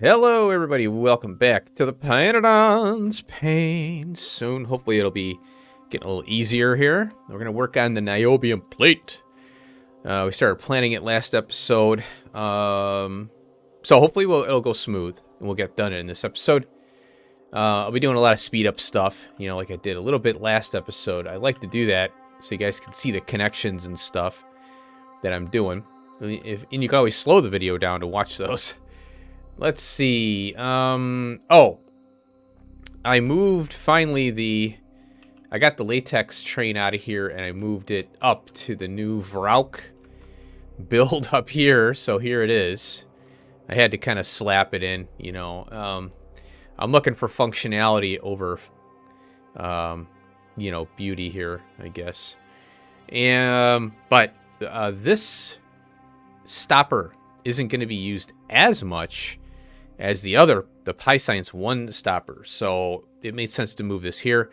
Hello, everybody. Welcome back to the pYanodons. Pain soon. Hopefully, it'll be getting a little easier here. We're going to work on the Niobium plate. We started planning it last episode. So hopefully, it'll go smooth and we'll get done in this episode. I'll be doing a lot of speed up stuff, like I did a little bit last episode. I like to do that so you guys can see the connections and stuff that I'm doing. And you can always slow the video down to watch those. Let's see. Oh, I moved finally I got the latex train out of here and I moved it up to the new Vrauk build up here. So here it is. I had to kind of slap it in, I'm looking for functionality over, beauty here, I guess. But this stopper isn't going to be used as much as the PyScience 1 stopper. So it made sense to move this here.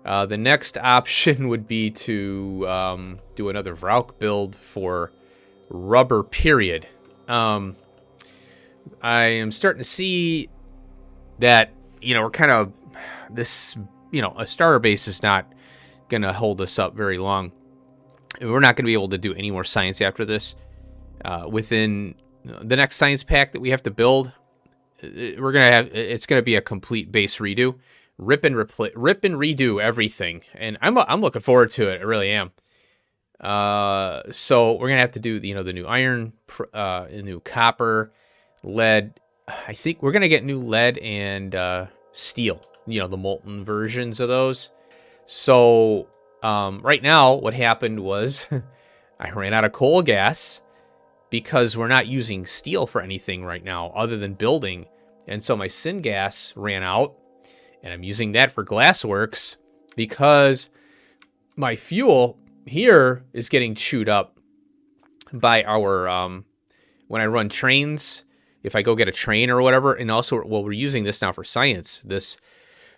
The next option would be to do another Vrauk build for rubber, period. I am starting to see that, we're kind of, this, a starter base is not going to hold us up very long. We're not going to be able to do any more science after this. Within the next science pack that we have to build, it's gonna be a complete base redo, rip and redo everything, and I'm looking forward to it. I really am. So we're gonna have to do the new iron, new copper, lead. I think we're gonna get new lead and steel. The molten versions of those. So right now, what happened was I ran out of coal gas, because we're not using steel for anything right now other than building. And so my syngas ran out, and I'm using that for glassworks because my fuel here is getting chewed up by our, when I run trains, if I go get a train or whatever, and also, we're using this now for science,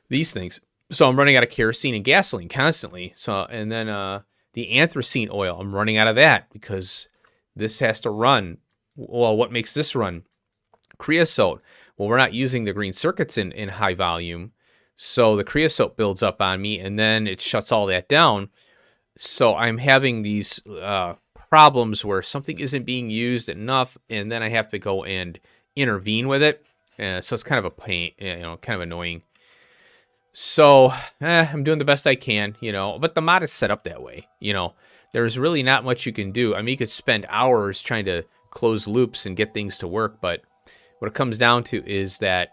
these things. So I'm running out of kerosene and gasoline constantly. So, and then the anthracene oil, I'm running out of that because this has to run. Well, what makes this run? Creosote. Well, we're not using the green circuits in high volume, so the creosote builds up on me, and then it shuts all that down. So I'm having these problems where something isn't being used enough, and then I have to go and intervene with it. So it's kind of a pain, kind of annoying. So I'm doing the best I can, but the mod is set up that way, There's really not much you can do. I mean, you could spend hours trying to close loops and get things to work, but what it comes down to is that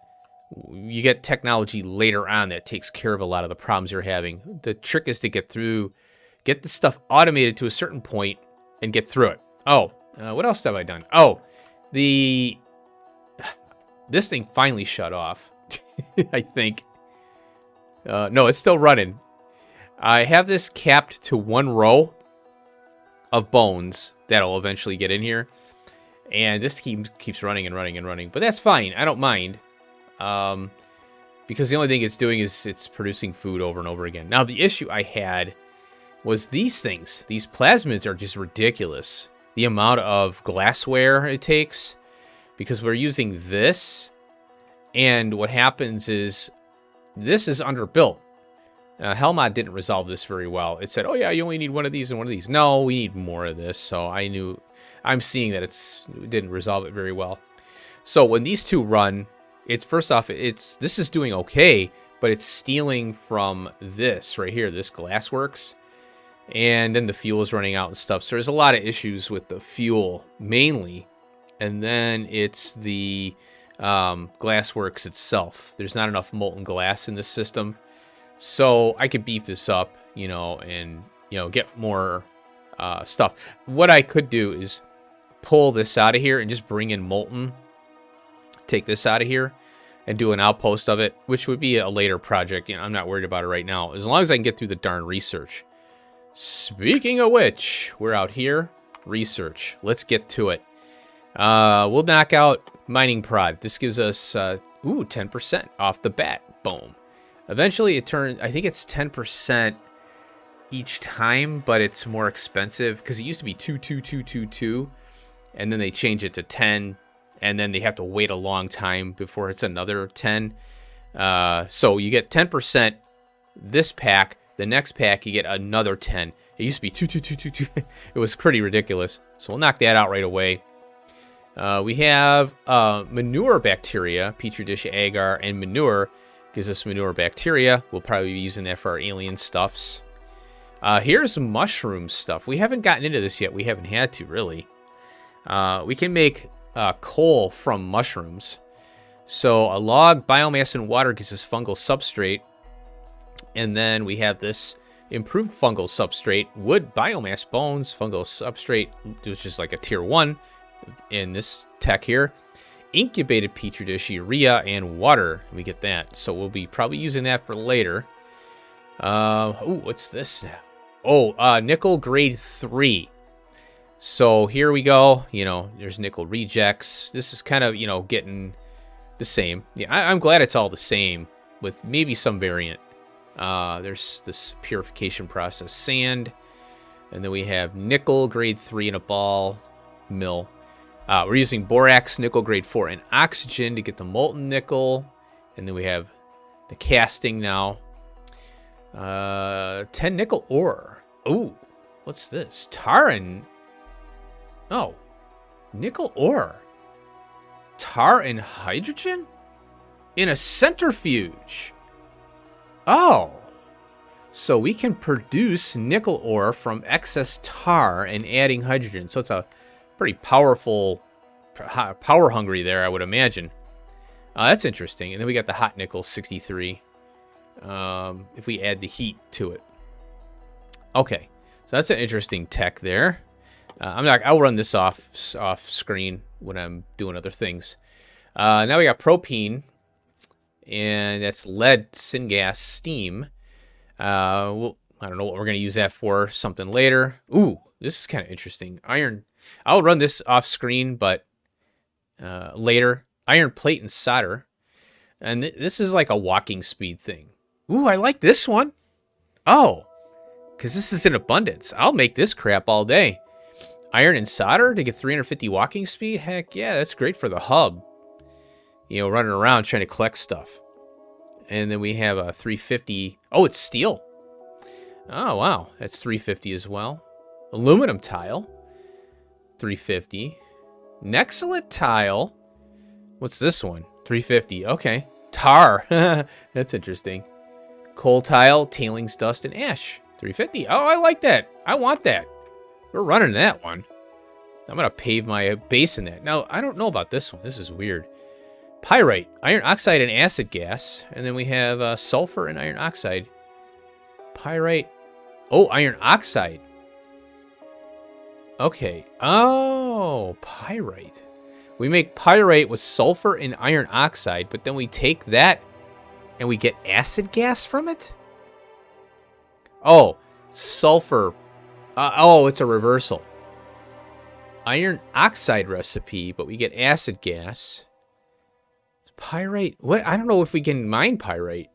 you get technology later on that takes care of a lot of the problems you're having. The trick is to get the stuff automated to a certain point and get through it. Oh, what else have I done? Oh, this thing finally shut off, I think. No, it's still running. I have this capped to one row of bones that'll eventually get in here, and this keeps running and running and running, but that's fine. I don't mind, because the only thing it's doing is it's producing food over and over again. Now, the issue I had was these plasmids are just ridiculous, the amount of glassware it takes, because we're using this, and what happens is this is underbuilt. Helmod didn't resolve this very well. It said, oh yeah, you only need one of these and one of these. No, we need more of this. So I'm seeing that it didn't resolve it very well. So when these two run, this is doing okay, but it's stealing from this right here, this glassworks. And then the fuel is running out and stuff. So there's a lot of issues with the fuel mainly. And then it's the glassworks itself. There's not enough molten glass in this system. So I could beef this up, and, get more stuff. What I could do is pull this out of here and just bring in molten. Take this out of here and do an outpost of it, which would be a later project. I'm not worried about it right now, as long as I can get through the darn research. Speaking of which, we're out here. Research. Let's get to it. We'll knock out mining prod. This gives us 10% off the bat. Boom. Eventually it turns, I think it's 10% each time, but it's more expensive because it used to be 2, and then they change it to 10, and then they have to wait a long time before it's another 10. So you get 10% this pack. The next pack, you get another 10. It used to be 2, 2, 2, 2, 2. It was pretty ridiculous. So we'll knock that out right away. We have manure bacteria, petri dish agar, and manure. Gives us manure bacteria. We'll probably be using that for our alien stuffs. Here's mushroom stuff. We haven't gotten into this yet. We haven't had to, really. We can make coal from mushrooms. So a log, biomass, and water gives us fungal substrate. And then we have this improved fungal substrate, wood, biomass, bones, fungal substrate, which is like a tier 1 in this tech here. Incubated petri dish, urea, and water. We get that. So we'll be probably using that for later. Ooh, what's this now? Oh, nickel grade 3. So here we go. You know, there's nickel rejects. This is kind of, you know, getting the same. Yeah, I'm glad it's all the same with maybe some variant. There's this purification process, sand. And then we have nickel grade 3 in a ball mill. We're using borax, nickel grade 4, and oxygen to get the molten nickel. And then we have the casting now. 10 nickel ore. Ooh, what's this? Tar and... Oh, nickel ore. Tar and hydrogen? In a centrifuge. Oh. So we can produce nickel ore from excess tar and adding hydrogen. So it's a pretty powerful, power hungry there, I would imagine. That's interesting. And then we got the hot nickel 63. If we add the heat to it. Okay, so that's an interesting tech there. I'll run this off screen when I'm doing other things. Now we got propene, and that's lead, syngas, steam. I don't know what we're gonna use that for. Something later. Ooh, this is kind of interesting. Iron. I'll run this off screen, but later. Iron plate and solder, and this is like a walking speed thing. Ooh, I like this one. Oh, because this is in abundance. I'll make this crap all day. Iron and solder to get 350 walking speed? Heck yeah, that's great for the hub. You know, running around trying to collect stuff. And then we have a 350. Oh, it's steel. Oh, wow. That's 350 as well. Aluminum tile. 350. Nexalite tile. What's this one? 350. Okay. Tar. That's interesting. Coal tile, tailings, dust, and ash. 350. Oh, I like that. I want that. We're running that one. I'm going to pave my base in that. Now, I don't know about this one. This is weird. Pyrite, iron oxide, and acid gas. And then we have sulfur and iron oxide. Pyrite. Oh, iron oxide. Okay. Oh, pyrite. We make pyrite with sulfur and iron oxide, but then we take that and we get acid gas from it? Oh, sulfur. Oh, it's a reversal. Iron oxide recipe, but we get acid gas. Pyrite. What? I don't know if we can mine pyrite.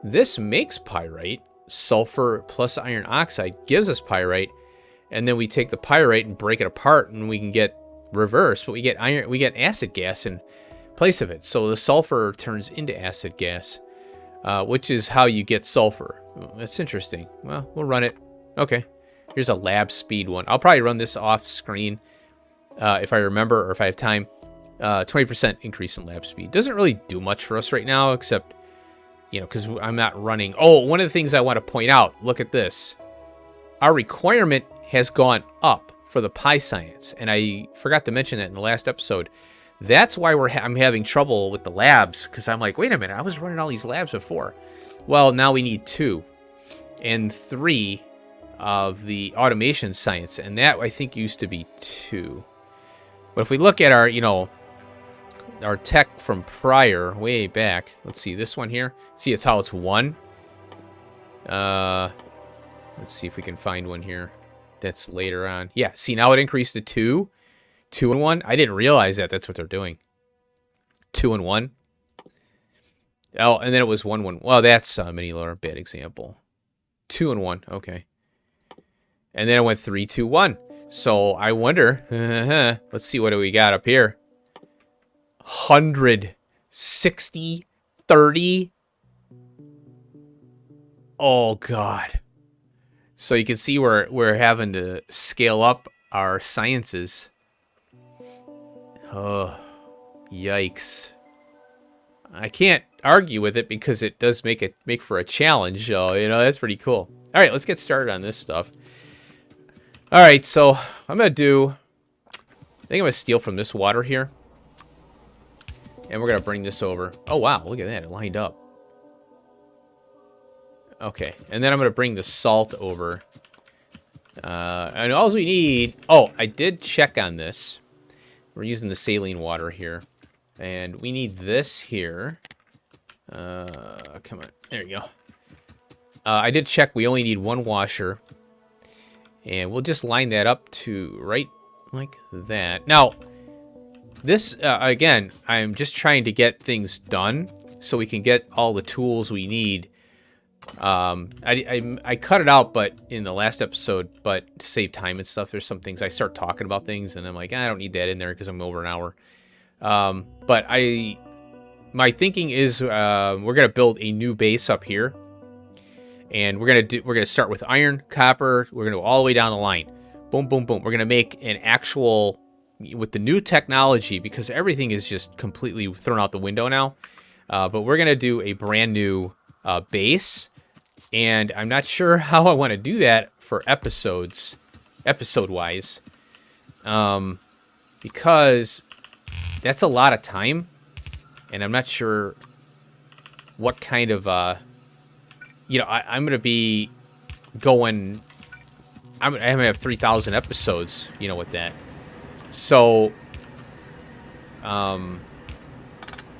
This makes pyrite. Sulfur plus iron oxide gives us pyrite. And then we take the pyrite and break it apart and we can get reverse, but we get iron, we get acid gas in place of it. So the sulfur turns into acid gas, which is how you get sulfur. That's interesting. Well, we'll run it. Okay. Here's a lab speed one. I'll probably run this off screen if I remember or if I have time. 20% increase in lab speed. Doesn't really do much for us right now, except, you know, because I'm not running. Oh, one of the things I want to point out, look at this. Our requirement has gone up for the PyScience, and I forgot to mention that in the last episode. That's why I'm having trouble with the labs, because I'm like, wait a minute, I was running all these labs before. Well, now we need 2 and 3 of the automation science, and that I think used to be 2. But if we look at our, you know, our tech from prior, way back, let's see this one here. See, it's how it's 1. Let's see if we can find one here that's later on. Yeah, see, now it increased to 2. 2 and 1. I didn't realize that. That's what they're doing. 2 and 1. Oh, and then it was 1, 1. Well, that's a mini lore. Bad example. 2 and 1. Okay. And then it went 3, 2, 1. So I wonder. Let's see what do we got up here. 100, 60, 30. Oh, God. So you can see we're having to scale up our sciences. Oh, yikes. I can't argue with it because it does make for a challenge. So, you know, that's pretty cool. All right, let's get started on this stuff. All right, so I'm going to I think I'm going to steal from this water here. And we're going to bring this over. Oh, wow, look at that. It lined up. Okay, and then I'm going to bring the salt over. And all we need... Oh, I did check on this. We're using the saline water here. And we need this here. Come on. There you go. I did check. We only need one washer. And we'll just line that up to right like that. Now, this, again, I'm just trying to get things done so we can get all the tools we need. I cut it out, but in the last episode, but to save time and stuff, there's some things I start talking about things and I'm like, I don't need that in there because I'm over an hour. But my thinking is, we're going to build a new base up here and we're going to start with iron, copper. We're going to go all the way down the line. Boom, boom, boom. We're going to make an actual, with the new technology, because everything is just completely thrown out the window now. But we're going to do a brand new base. And I'm not sure how I want to do that for episode-wise. Because that's a lot of time. And I'm not sure what kind of, I'm going to be going... I'm going to have 3,000 episodes, with that. So,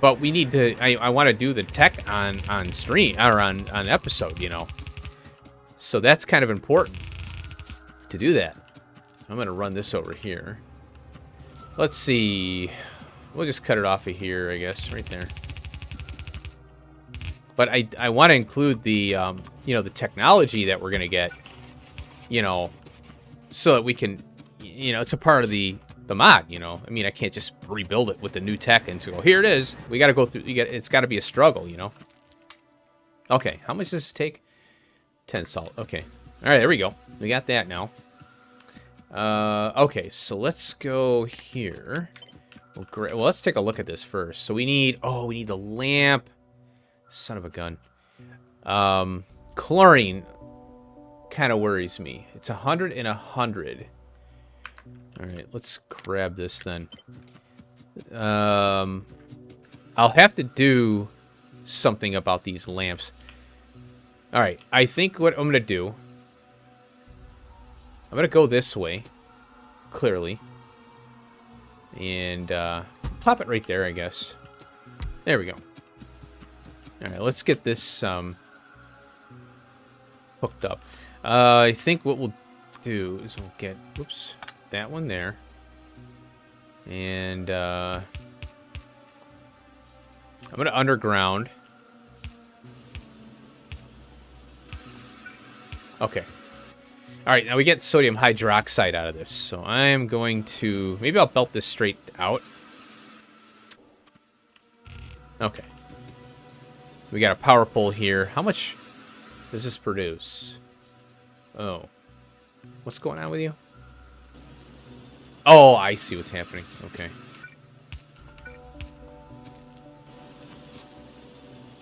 but we need to, I want to do the tech on stream, or on episode, So that's kind of important to do that. I'm going to run this over here. Let's see. We'll just cut it off of here, I guess, right there. But I want to include the, the technology that we're going to get, so that we can, it's a part of the mod, I mean, I can't just rebuild it with the new tech and go, here it is. We got to go through, it's got to be a struggle, Okay, how much does this take? 10 salt, okay. All right, there we go. We got that now. Okay, so let's go here. Well, let's take a look at this first. So we need the lamp. Son of a gun. Chlorine kind of worries me. It's 100 and 100. All right, let's grab this then. I'll have to do something about these lamps. All right, I think what I'm going to do, I'm going to go this way, clearly. And plop it right there, I guess. There we go. All right, let's get this hooked up. I think what we'll do is we'll get, whoops, that one there. And I'm going to underground. Okay. All right, now we get sodium hydroxide out of this. So I am going to, maybe I'll belt this straight out. Okay. We got a power pole here. How much does this produce? Oh. What's going on with you? Oh, I see what's happening. Okay.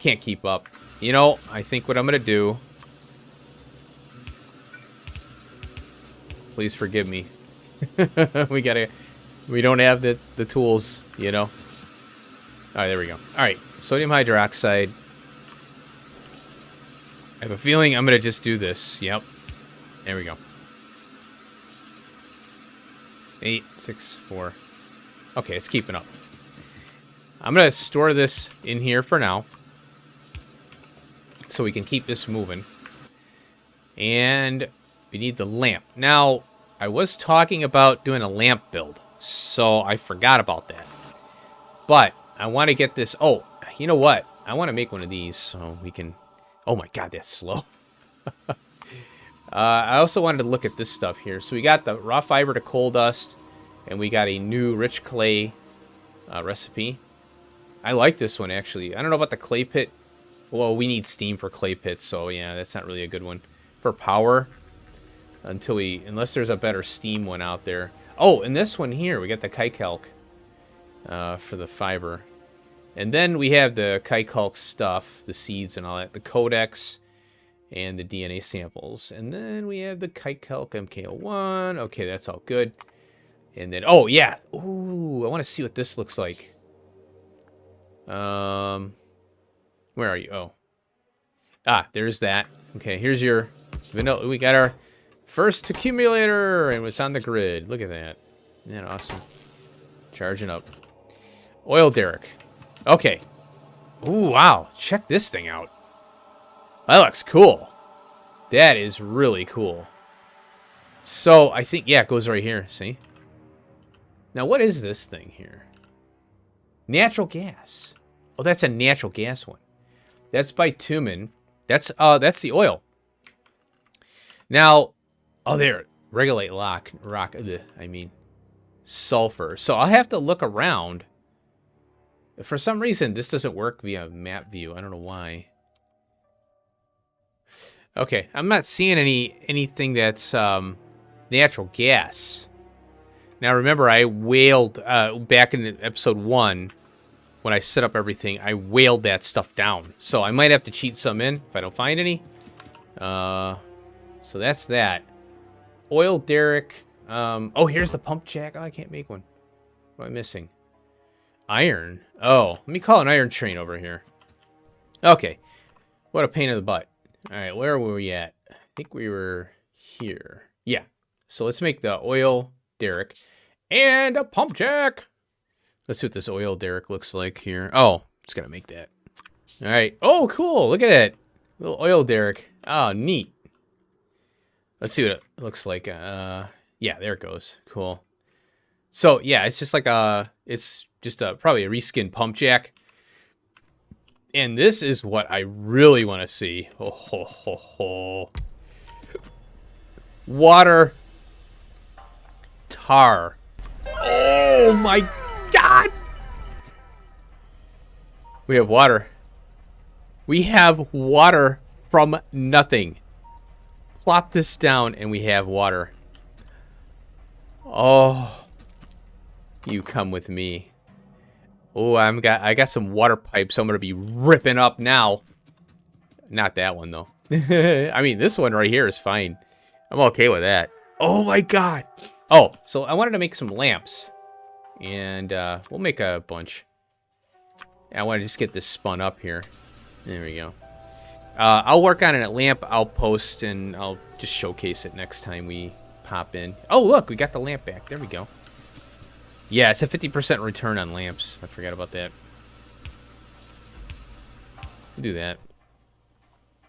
Can't keep up. I think what I'm going to do... Please forgive me. We don't have the tools, All right, there we go. All right, sodium hydroxide. I have a feeling I'm going to just do this. Yep. There we go. 8, 6, 4. Okay, it's keeping up. I'm going to store this in here for now, so we can keep this moving. And we need the lamp. Now, I was talking about doing a lamp build, so I forgot about that. But I want to get this... Oh, you know what? I want to make one of these so we can... Oh my god, that's slow. I also wanted to look at this stuff here. So we got the raw fiber to coal dust, and we got a new rich clay recipe. I like this one, actually. I don't know about the clay pit. Well, we need steam for clay pits, so yeah, that's not really a good one. For power, unless there's a better steam one out there. Oh, and this one here, we got the Kaikalk for the fiber. And then we have the Kaikalk stuff, the seeds and all that, the codex and the DNA samples. And then we have the Kaikalk MK01. Okay, that's all good. And then, oh yeah, ooh, I want to see what this looks like. Where are you? Oh. Ah, there's that. Okay, here's your vanilla. We got our first accumulator, and it's on the grid. Look at that. Isn't that awesome? Charging up. Oil derrick. Okay. Ooh, wow. Check this thing out. That looks cool. That is really cool. So, I think, yeah, it goes right here. See? Now, what is this thing here? Natural gas. Oh, that's a natural gas one. That's bitumen. That's the oil. Now, oh, there. Regulate rock. I mean, sulfur. So I'll have to look around. For some reason, this doesn't work via map view. I don't know why. Okay, I'm not seeing anything that's natural gas. Now, remember, I whaled back in episode 1 when I set up everything. I whaled that stuff down, so I might have to cheat some in if I don't find any. So that's that. Oil derrick. Oh, here's the pump jack. Oh, I can't make one. What am I missing? Iron. Oh, let me call an iron train over here. Okay. What a pain in the butt. All right, where were we at? I think we were here. Yeah. So let's make the oil derrick and a pump jack. Let's see what this oil derrick looks like here. Oh, just gotta make that. All right. Oh, cool. Look at it. Little oil derrick. Oh, neat. Let's see what it looks like. Yeah, there it goes. Cool. So yeah, it's just like it's just probably a reskin pump jack. And this is what I really want to see. Oh, ho, ho, ho. Water. Tar. Oh my God. We have water. We have water from nothing. Plop this down and we have water. Oh. You come with me. Oh, I got some water pipes I'm gonna be ripping up now. Not that one though. I mean, this one right here is fine. I'm okay with that. Oh my God. Oh, so I wanted to make some lamps. And we'll make a bunch. I want to just get this spun up here. There we go. I'll work on a lamp outpost and I'll just showcase it next time we pop in. Oh, look, we got the lamp back. There we go. Yeah, it's a 50% return on lamps. I forgot about that. We'll do that.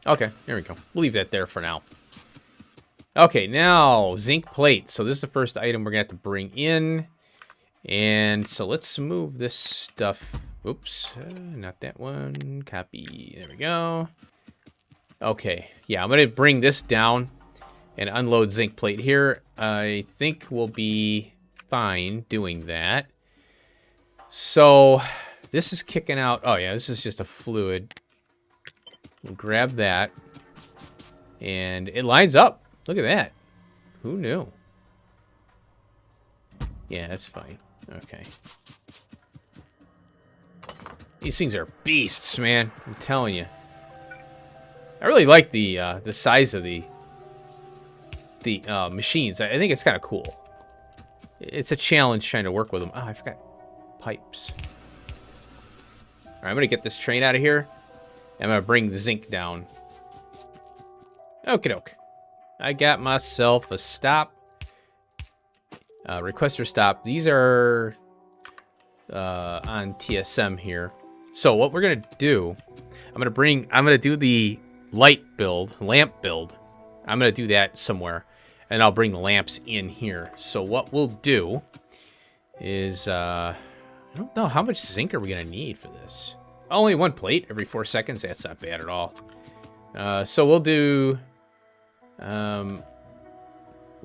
Okay, there we go. We'll leave that there for now. Okay, now, zinc plate. So this is the first item we're going to have to bring in. And so let's move this stuff. Oops, not that one. Copy. There we go. Okay, yeah, I'm going to bring this down and unload zinc plate here. I think we'll be fine doing that. So this is kicking out. Oh yeah, this is just a fluid. We'll grab that and it lines up. Look at that. Who knew? Yeah, that's fine. Okay. These things are beasts, man. I'm telling you. I really like the size of the machines. I think it's kind of cool. It's a challenge trying to work with them. Oh, I forgot pipes. All right, I'm going to get this train out of here. I'm going to bring the zinc down. Okie doke. I got myself a stop. Requester stop. These are on TSM here. So what we're going to do, I'm going to do the light build, lamp build. I'm going to do that somewhere. And I'll bring the lamps in here. So what we'll do is, I don't know, how much zinc are we going to need for this? Only one plate every 4 seconds. That's not bad at all. So we'll do, we'll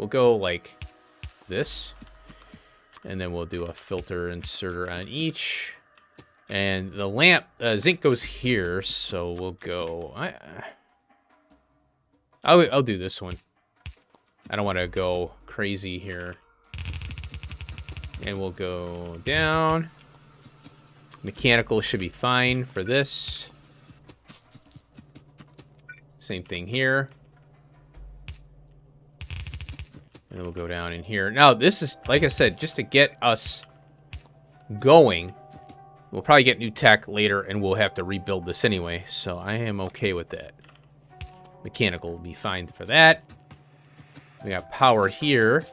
go like this. And then we'll do a filter inserter on each. And the lamp, zinc goes here, so we'll go... I'll do this one. I don't want to go crazy here. And we'll go down. Mechanical should be fine for this. Same thing here. And then we'll go down in here. Now, this is, like I said, just to get us going. We'll probably get new tech later, and we'll have to rebuild this anyway. So I am okay with that. Mechanical will be fine for that. We got power here.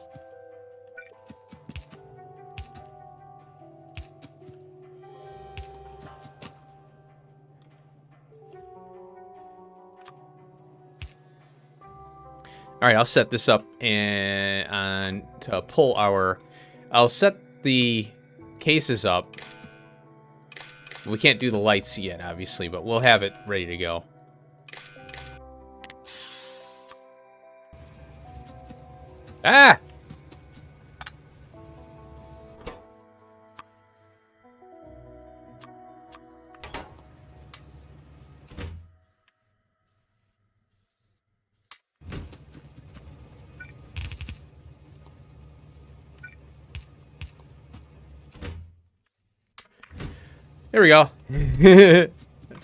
All right, I'll set this up and to pull our... I'll set the cases up. We can't do the lights yet, obviously, but we'll have it ready to go. Ah! There we go.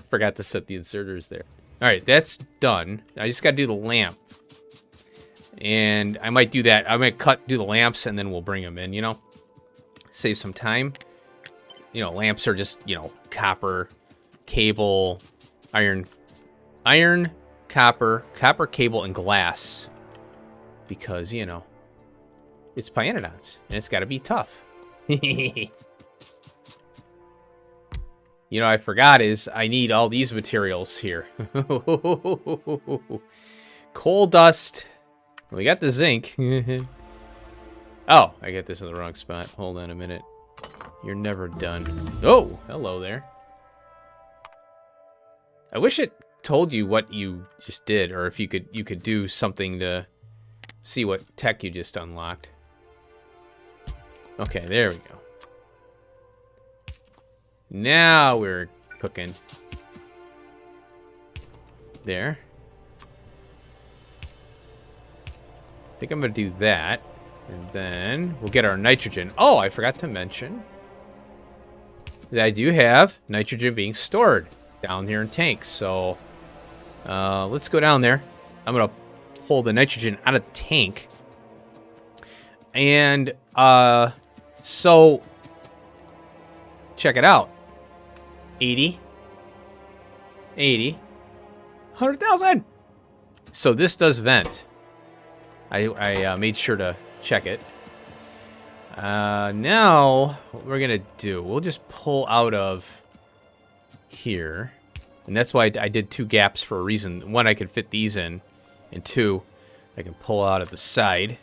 Forgot to set the inserters there. All right, that's done. I just got to do the lamp. And I might do that. I might do the lamps, and then we'll bring them in, you know? Save some time. You know, lamps are just, you know, copper, cable, iron, copper, cable, and glass. Because, you know, it's pYanodons, and it's got to be tough. You know, I forgot is I need all these materials here. Coal dust. We got the zinc. Oh, I got this in the wrong spot. Hold on a minute. You're never done. Oh, hello there. I wish it told you what you just did, or if you could do something to see what tech you just unlocked. Okay, there we go. Now we're cooking. There. I think I'm going to do that. And then we'll get our nitrogen. Oh, I forgot to mention that I do have nitrogen being stored down here in tanks. So let's go down there. I'm going to pull the nitrogen out of the tank. And so check it out. 80, 100,000. So this does vent. I made sure to check it. Now, what we're going to do, we'll just pull out of here. And that's why I did 2 gaps for a reason. 1, I could fit these in. And 2, I can pull out of the side.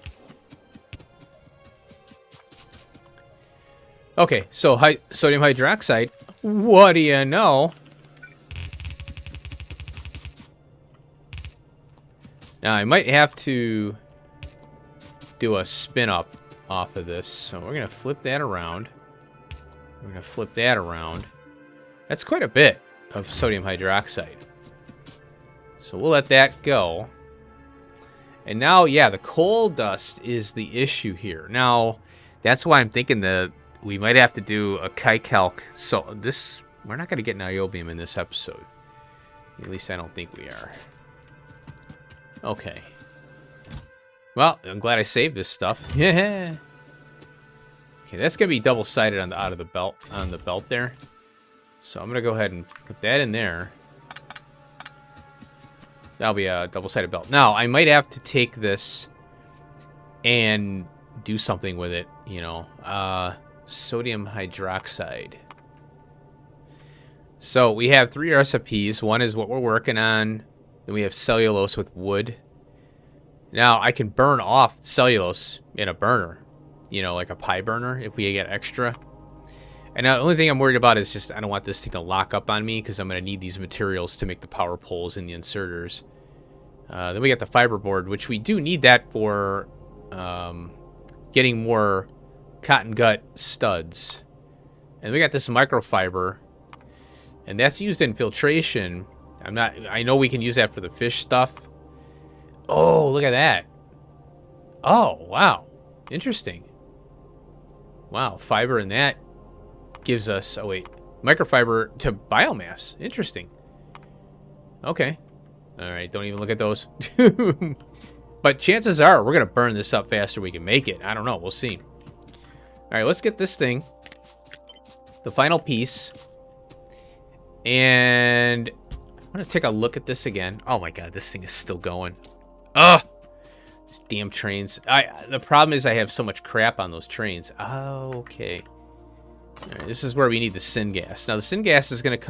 Okay, so sodium hydroxide. What do you know? Now, I might have to do a spin up off of this. So we're going to flip that around. We're going to flip that around. That's quite a bit of sodium hydroxide. So we'll let that go. And now, yeah, the coal dust is the issue here. Now, that's why I'm thinking that we might have to do a chi-calc. So this, we're not going to get niobium in this episode. At least I don't think we are. Okay. Well, I'm glad I saved this stuff. Yeah. Okay, that's going to be double-sided on the belt there. So I'm going to go ahead and put that in there. That'll be a double-sided belt. Now, I might have to take this and do something with it, you know. Sodium hydroxide. So we have 3 recipes. One is what we're working on. Then we have cellulose with wood. Now I can burn off cellulose in a burner, you know, like a pie burner if we get extra. And the only thing I'm worried about is just I don't want this thing to lock up on me because I'm going to need these materials to make the power poles and the inserters. Then we got the fiberboard, which we do need that for getting more cotton gut studs. And we got this microfiber, And that's used in filtration. I know we can use that for the fish stuff. Oh, look at that. Oh, wow. Interesting. Wow, fiber in that gives us, oh wait, microfiber to biomass. Interesting. Okay. All right, don't even look at those. But chances are we're going to burn this up faster we can make it. I don't know. We'll see. All right, let's get this thing. The final piece. And I'm going to take a look at this again. Oh my god, this thing is still going. Ugh! These damn trains. The problem is I have so much crap on those trains. Oh, okay. All right, this is where we need the syngas. Now the syngas is going to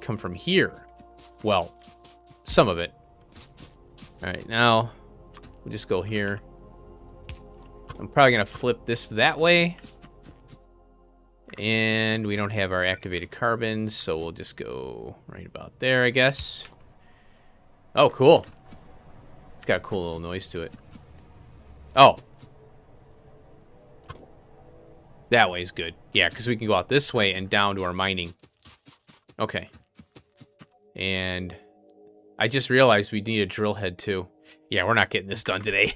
come from here. Well, some of it. All right, now we'll just go here. I'm probably going to flip this that way. And we don't have our activated carbons, so we'll just go right about there, I guess. Oh, cool. It's got a cool little noise to it. Oh. That way is good. Yeah, because we can go out this way and down to our mining. Okay. And I just realized we need a drill head, too. Yeah, we're not getting this done today.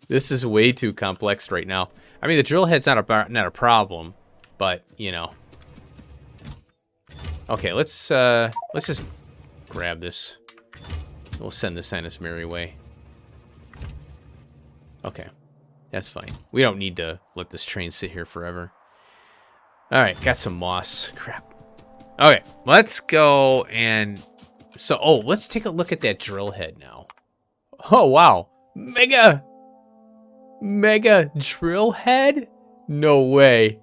This is way too complex right now. I mean, the drill head's not a problem, but, you know. Okay, let's just grab this. We'll send this on its merry way. Okay, that's fine. We don't need to let this train sit here forever. All right, got some moss. Crap. Okay, let's go and... So, oh, let's take a look at that drill head now. Oh, wow. Mega drill head? No way.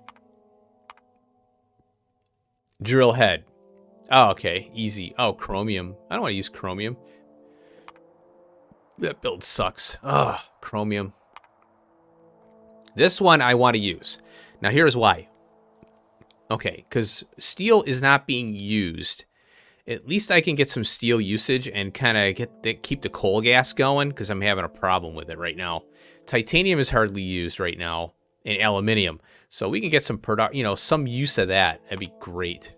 Drill head. Oh, okay. Easy. Oh, chromium. I don't want to use chromium. That build sucks. Ugh, chromium. This one I want to use. Now, here's why. Okay, because steel is not being used. At least I can get some steel usage and kind of keep the coal gas going, because I'm having a problem with it right now. Titanium is hardly used right now, and aluminium. So we can get some some use of that. That'd be great.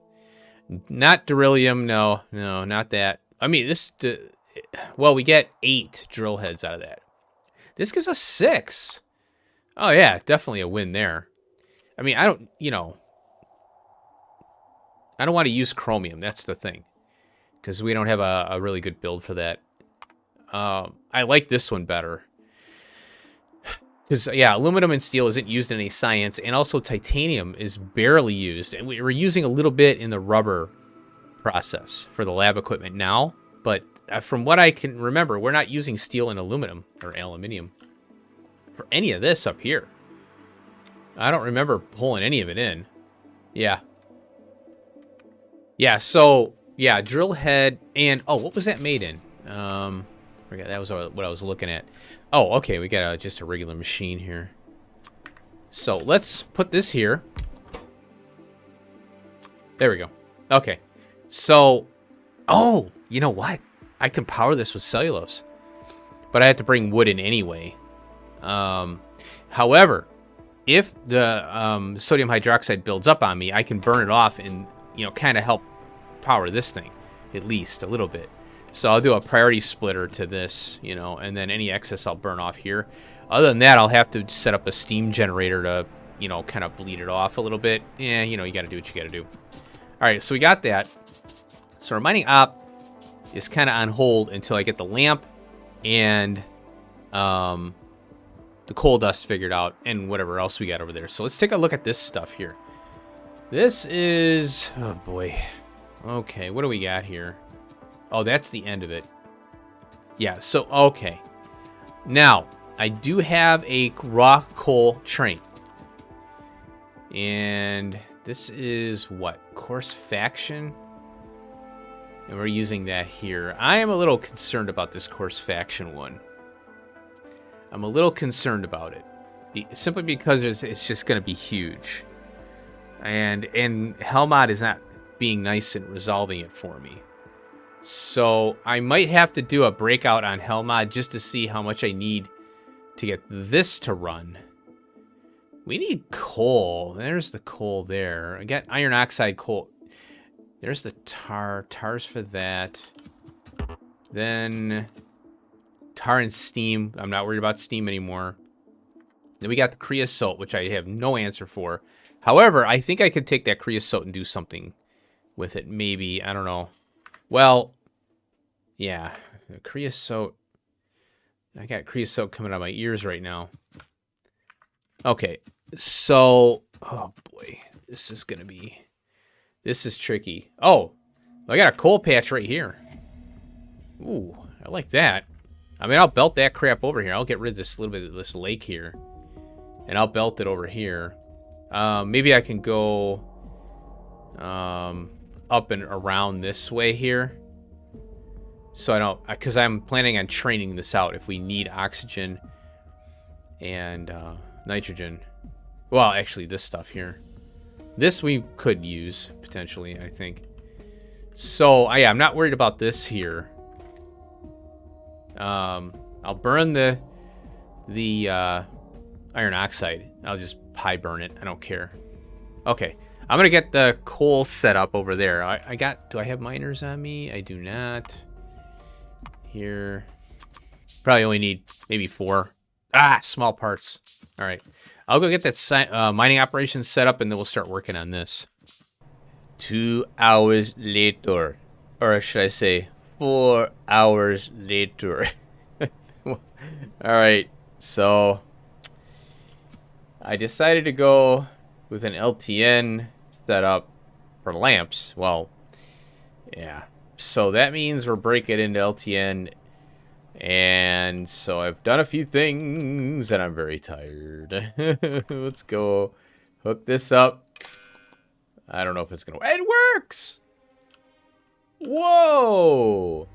Not beryllium, no, not that. I mean, well, we get 8 drill heads out of that. This gives us 6. Oh yeah, definitely a win there. I mean, I don't want to use chromium. That's the thing. Because we don't have a really good build for that. I like this one better. Because, yeah, aluminum and steel isn't used in any science. And also titanium is barely used. And we're using a little bit in the rubber process for the lab equipment now. But from what I can remember, we're not using steel and aluminum or aluminium for any of this up here. I don't remember pulling any of it in. Yeah. Yeah, so... Yeah, drill head, and, oh, what was that made in? Forget, that was what I was looking at. Oh, okay, we got just a regular machine here. So, let's put this here. There we go. Okay, so, oh, you know what? I can power this with cellulose. But I have to bring wood in anyway. However, if the sodium hydroxide builds up on me, I can burn it off and, kind of help power this thing, at least a little bit. So I'll do a priority splitter to this, and then any excess I'll burn off here. Other than that, I'll have to set up a steam generator to, kind of bleed it off a little bit. Yeah, you got to do what you got to do. All right, so we got that. So our mining op is kind of on hold until I get the lamp and the coal dust figured out and whatever else we got over there. So let's take a look at this stuff here. This is, oh boy. Okay, what do we got here? Oh, that's the end of it. Yeah, so, okay. Now, I do have a raw coal train. And this is what? Coarse faction? And we're using that here. I am a little concerned about this coarse faction one. I'm a little concerned about it. Simply because it's just going to be huge. And Helmod is not being nice and resolving it for me. So I might have to do a breakout on Helmod just to see how much I need to get this to run. We need coal. There's the coal there. I got iron oxide coal. There's the tar. Tar's for that. Then tar and steam. I'm not worried about steam anymore. Then we got the creosote, which I have no answer for. However, I think I could take that creosote and do something with it. Maybe. I don't know. Well, yeah. Creosote. I got creosote coming out of my ears right now. Okay. So, oh boy. This is going to be... This is tricky. Oh, I got a coal patch right here. Ooh, I like that. I mean, I'll belt that crap over here. I'll get rid of this little bit of this lake here. And I'll belt it over here. Maybe I can go up and around this way here. So I don't... Because I'm planning on training this out if we need oxygen and nitrogen. Well, actually, this stuff here. This we could use, potentially, I think. So, yeah, I'm not worried about this here. I'll burn the iron oxide. I'll just pie burn it. I don't care. Okay. I'm going to get the coal set up over there. Do I have miners on me? I do not. Here. Probably only need maybe 4. Ah, small parts. All right. I'll go get that mining operation set up, and then we'll start working on this. 2 hours later. Or should I say, 4 hours later. All right. So, I decided to go with an LTN setup for lamps. Well, yeah. So, that means we're breaking into LTN. And so I've done a few things, and I'm very tired. Let's go hook this up. I don't know if it's going to... It works! Whoa!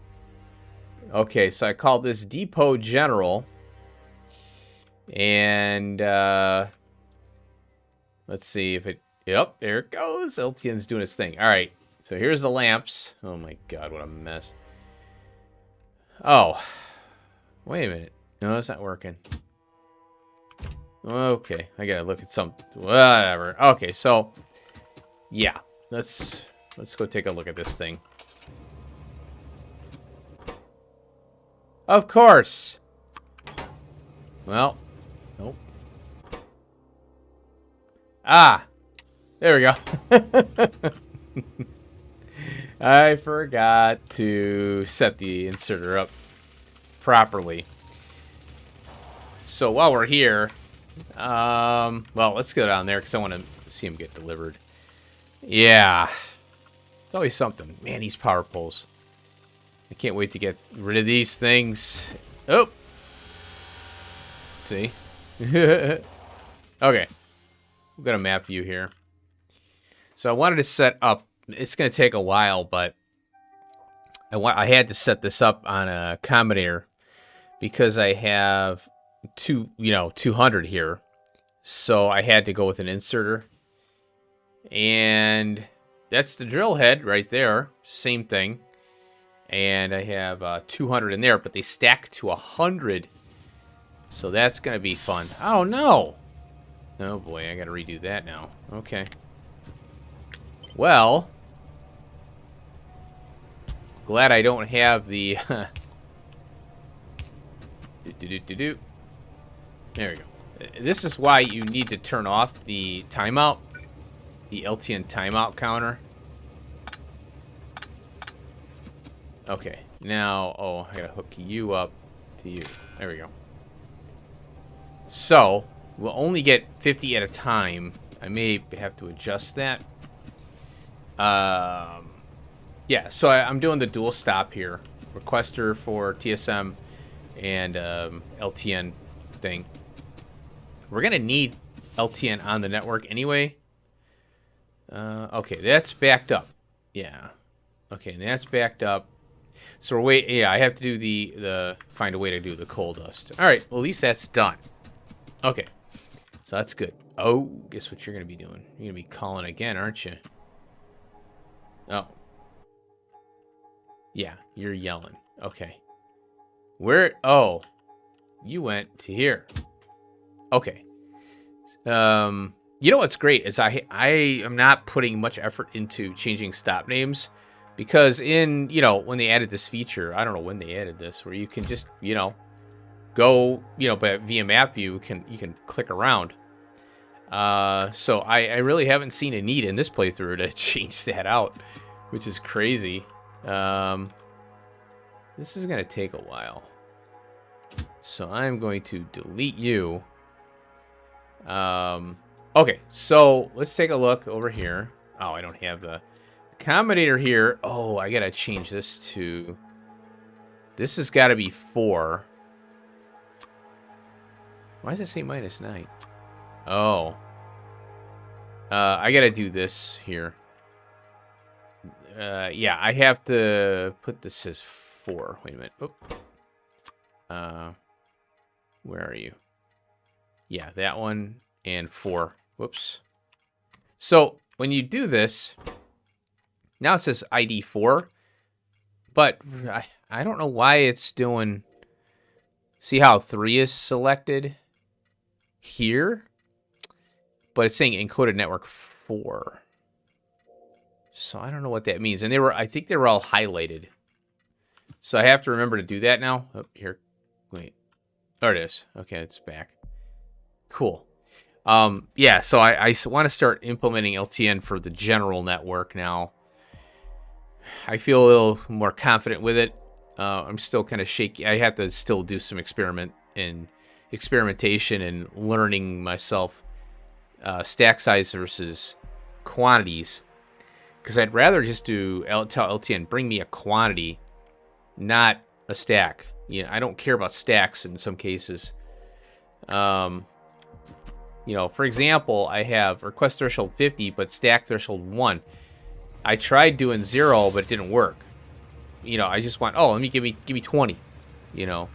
Okay, so I called this Depot General. And, let's see if it... Yep, there it goes. LTN's doing its thing. All right, so here's the lamps. Oh, my God, what a mess. Oh... Wait a minute. No, it's not working. Okay, I gotta look at some... Whatever. Okay, so... Yeah. Let's go take a look at this thing. Of course! Well... Nope. Ah! There we go. I forgot to set the inserter up properly. So while we're here, well, let's go down there because I want to see him get delivered. Yeah, it's always something. Man, these power poles. I can't wait to get rid of these things. Oh, see. Okay, we've got a map view here. So I wanted to set up. It's going to take a while, but I had to set this up on a combinator because I have 200 here. So I had to go with an inserter. And that's the drill head right there. Same thing. And I have 200 in there, but they stack to 100. So that's going to be fun. Oh, no. Oh, boy. I got to redo that now. Okay. Well, glad I don't have the... There we go. This is why you need to turn off the timeout. The LTN timeout counter. Okay. Now, oh, I gotta hook you up to you. There we go. So, we'll only get 50 at a time. I may have to adjust that. Yeah, so I'm doing the dual stop here. Requester for TSM and LTN thing. We're going to need LTN on the network anyway. Okay, that's backed up. Yeah. Okay, that's backed up. So we're yeah, I have to do the find a way to do the coal dust. All right, well, at least that's done. Okay, so that's good. Oh, guess what you're going to be doing? You're going to be calling again, aren't you? Oh. Yeah, you're yelling. Okay. Where? Oh, you went to here. Okay. You know what's great is I am not putting much effort into changing stop names, because in, you know, when they added this feature, I don't know when they added this, where you can just, you know, go, you know, but via map view you can click around. So I really haven't seen a need in this playthrough to change that out, which is crazy. This is gonna take a while, so I'm going to delete you. Okay, so let's take a look over here. Oh, I don't have the accommodator here. Oh, I gotta change this to... This has got to be 4. Why does it say -9? Oh. I gotta do this here. Yeah, I have to put this as 4. Wait a minute. Oop. Where are you? Yeah, that one and 4. Whoops. So when you do this, now it says ID 4, but I don't know why it's doing... See how 3 is selected here? But it's saying encoded network 4. So I don't know what that means. And I think they were all highlighted. So I have to remember to do that now. Oh, here. Wait. There it is. Okay, it's back. Cool. Yeah, so I want to start implementing LTN for the general network now. I feel a little more confident with it. I'm still kind of shaky. I have to still do some experimentation and learning myself stack size versus quantities. Because I'd rather just tell LTN, bring me a quantity, not a stack. You know, I don't care about stacks in some cases. You know, for example, I have request threshold 50, but stack threshold 1. I tried doing 0, but it didn't work. You know, I just want, oh, let me give me 20. You know,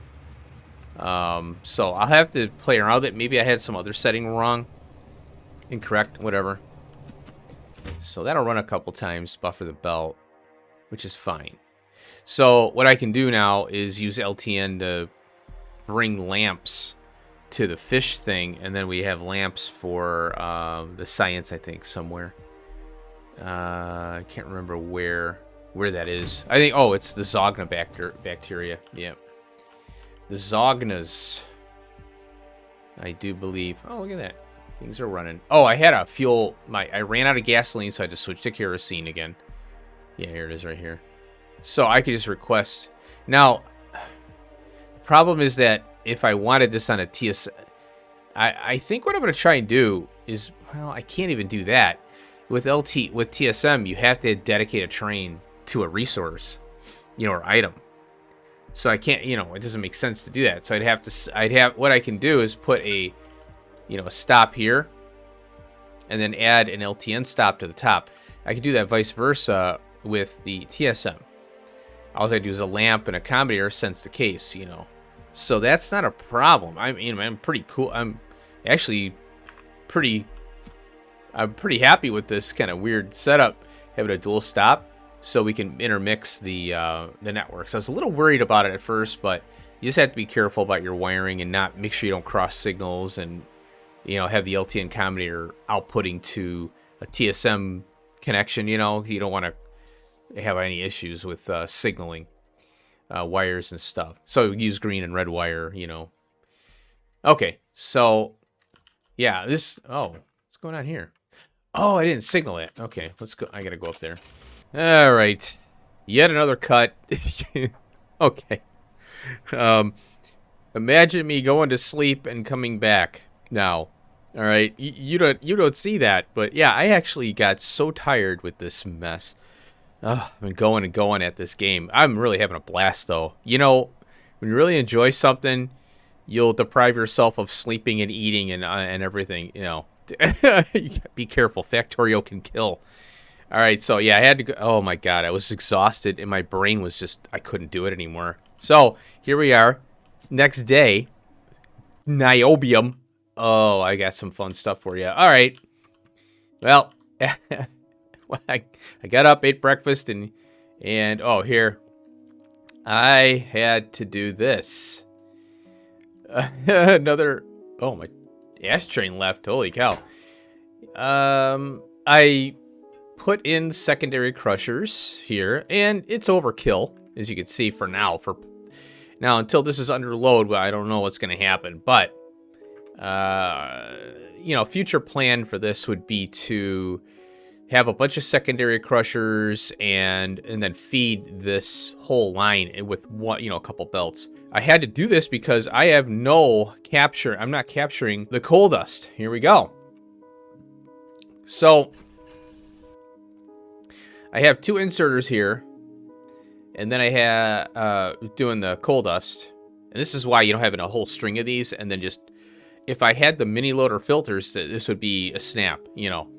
so I'll have to play around with it. Maybe I had some other setting wrong, incorrect, whatever. So that'll run a couple times, buffer the belt, which is fine. So what I can do now is use LTN to bring lamps to the fish thing, and then we have lamps for the science, I think, somewhere. I can't remember where that is. I think, oh, it's the Zogna bacteria. Yeah. The Zognas, I do believe. Oh, look at that. Things are running. Oh, I had a fuel. I ran out of gasoline, so I just switched to kerosene again. Yeah, here it is right here. So I could just request. Now, the problem is that if I wanted this on a TS... I think what I'm going to try and do is... Well, I can't even do that. With TSM, you have to dedicate a train to a resource, you know, or item. So I can't, you know, it doesn't make sense to do that. So what I can do is put a, you know, a stop here, and then add an LTN stop to the top. I can do that vice versa with the TSM. All I do is a lamp and accommodator sense the case, you know. So that's not a problem. I mean, I'm pretty cool. I'm actually pretty happy with this kind of weird setup, having a dual stop, so we can intermix the networks. I was a little worried about it at first, but you just have to be careful about your wiring and not make sure you don't cross signals, and you know, have the LTN accommodator outputting to a TSM connection. You know, you don't want to have any issues with signaling wires and stuff. So use green and red wire. You know. Okay, so yeah, this. Oh, what's going on here? Oh, I didn't signal it. Okay, let's go. I gotta go up there. All right, yet another cut. Okay. Imagine me going to sleep and coming back now. All right, you don't see that, but yeah, I actually got so tired with this mess. I've been going and going at this game. I'm really having a blast, though. You know, when you really enjoy something, you'll deprive yourself of sleeping and eating and everything. You know, be careful. Factorio can kill. All right, so yeah, I had to go. Oh my God, I was exhausted, and my brain was just, I couldn't do it anymore. So here we are, next day, Niobium. Oh, I got some fun stuff for you. All right. Well, I got up, ate breakfast, and oh, here. I had to do this. Another, oh my, train left. Holy cow. I put in secondary crushers here, and it's overkill, as you can see for now. Now, until this is under load, well, I don't know what's going to happen. But, you know, future plan for this would be to have a bunch of secondary crushers and then feed this whole line with one, you know, a couple belts. I had to do this because I have no capture. I'm not capturing the coal dust. Here we go. So I have 2 inserters here, and then I have doing the coal dust. And this is why, you know, having a whole string of these, and then just, if I had the mini loader filters, this would be a snap, you know.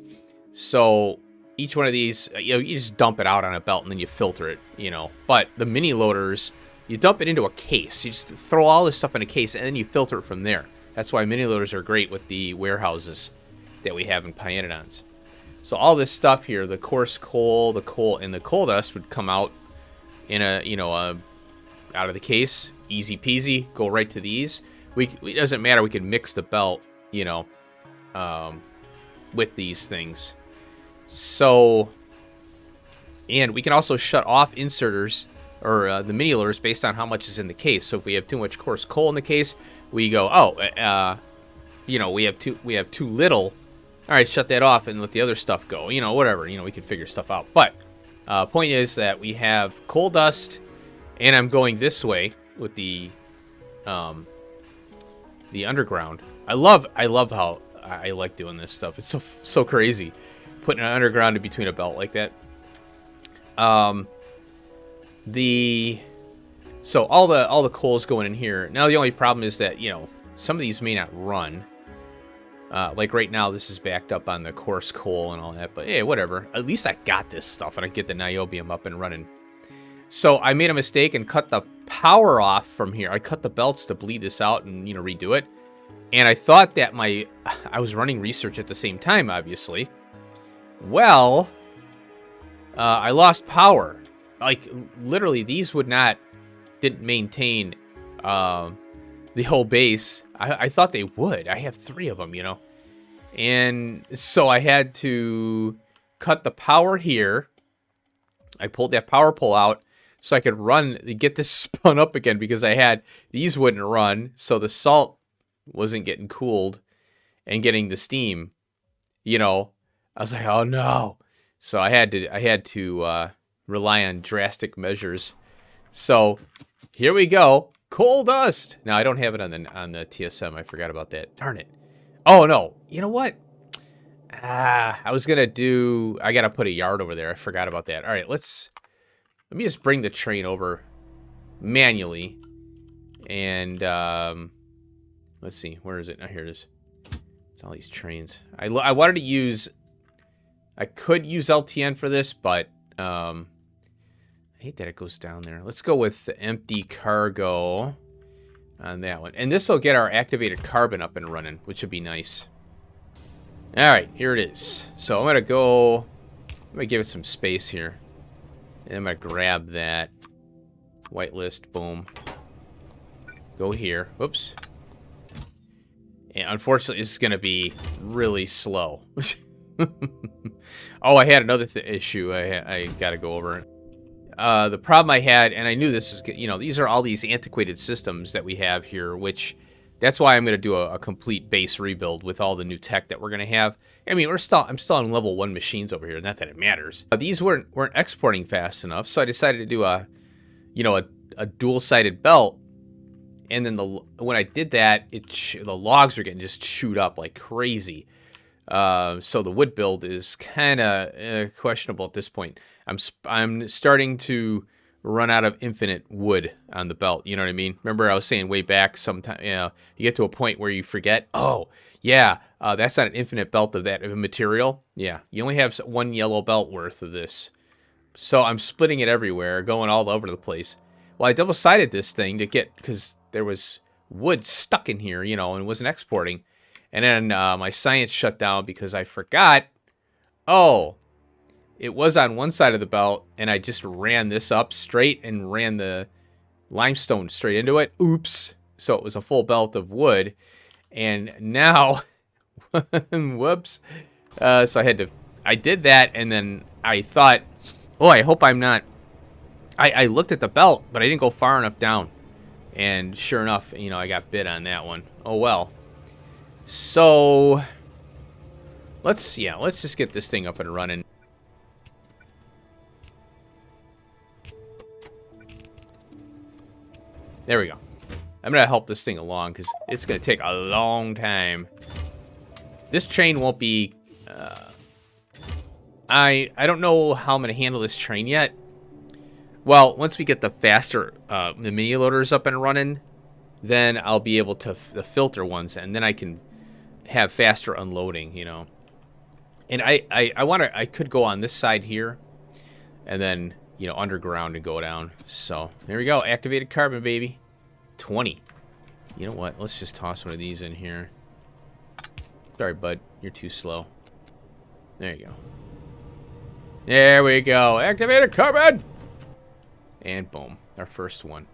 So each one of these, you know, you just dump it out on a belt and then you filter it, you know. But the mini loaders, you dump it into a case. You just throw all this stuff in a case and then you filter it from there. That's why mini loaders are great with the warehouses that we have in pYanodons. So all this stuff here, the coarse coal, the coal, and the coal dust would come out in a, you know, out of the case, easy peasy, go right to these. It doesn't matter. We can mix the belt, you know, with these things. So, and we can also shut off inserters or the mini loaders based on how much is in the case. So if we have too much coarse coal in the case, we go, oh, you know, we have too little. All right, shut that off and let the other stuff go. You know, whatever. You know, we can figure stuff out. But point is that we have coal dust, and I'm going this way with the underground. I love how I like doing this stuff. It's so crazy, putting an underground in between a belt like that. So all the coal's going in here. Now the only problem is that, you know, some of these may not run. Like right now, this is backed up on the coarse coal and all that. But hey, whatever. At least I got this stuff, and I get the niobium up and running. So I made a mistake and cut the power off from here. I cut the belts to bleed this out and, you know, redo it. And I thought that I was running research at the same time, obviously. Well, I lost power. Like, literally, these didn't maintain the whole base. I thought they would. I have 3 of them, you know. And so I had to cut the power here. I pulled that power pole out so I could get this spun up again, because these wouldn't run. So the salt wasn't getting cooled and getting the steam, you know. I was like, oh no. So I had to rely on drastic measures. So here we go. Coal dust. Now I don't have it on the TSM. I forgot about that. Darn it. Oh no. You know what? I gotta put a yard over there. I forgot about that. All right, let me just bring the train over manually. And let's see, where is it? Now here it is. It's all these trains. I wanted to use, I could use LTN for this, but I hate that it goes down there. Let's go with the empty cargo on that one. And this will get our activated carbon up and running, which would be nice. All right, here it is. So I'm going to give it some space here. And I'm going to grab that whitelist. Boom. Go here. Whoops. And unfortunately, this is going to be really slow. Oh, I had another issue I got to go over. The problem I had, and I knew this is, you know, these are all these antiquated systems that we have here, which that's why I'm going to do a complete base rebuild with all the new tech that we're going to have. I mean, I'm still on level 1 machines over here. Not that it matters. These weren't exporting fast enough, so I decided to do a dual-sided belt. And then when I did that, the logs are getting just chewed up like crazy. So the wood build is kind of questionable at this point. I'm starting to run out of infinite wood on the belt. You know what I mean? Remember I was saying way back, sometime, you know, you get to a point where you forget, oh yeah, that's not an infinite belt of that material. Yeah, you only have 1 yellow belt worth of this. So I'm splitting it everywhere, going all over the place. Well, I double-sided this thing because there was wood stuck in here, you know, and wasn't exporting. And then my science shut down because I forgot, oh, it was on one side of the belt, and I just ran this up straight and ran the limestone straight into it. Oops. So it was a full belt of wood. And now, whoops. So I did that, and then I thought, oh, I hope I'm not. I looked at the belt, but I didn't go far enough down. And sure enough, I got bit on that one. Oh, well. So, let's just get this thing up and running. There we go. I'm going to help this thing along because it's going to take a long time. This train won't be... I don't know how I'm going to handle this train yet. Well, once we get the faster, the mini loaders up and running, then I'll be able to the filter ones, and then I can have faster unloading, And I could go on this side here, and then, underground and go down. So, there we go. Activated carbon, baby. 20. You know what? Let's just toss one of these in here. Sorry, bud. You're too slow. There you go. There we go. Activated carbon! And boom. Our first one.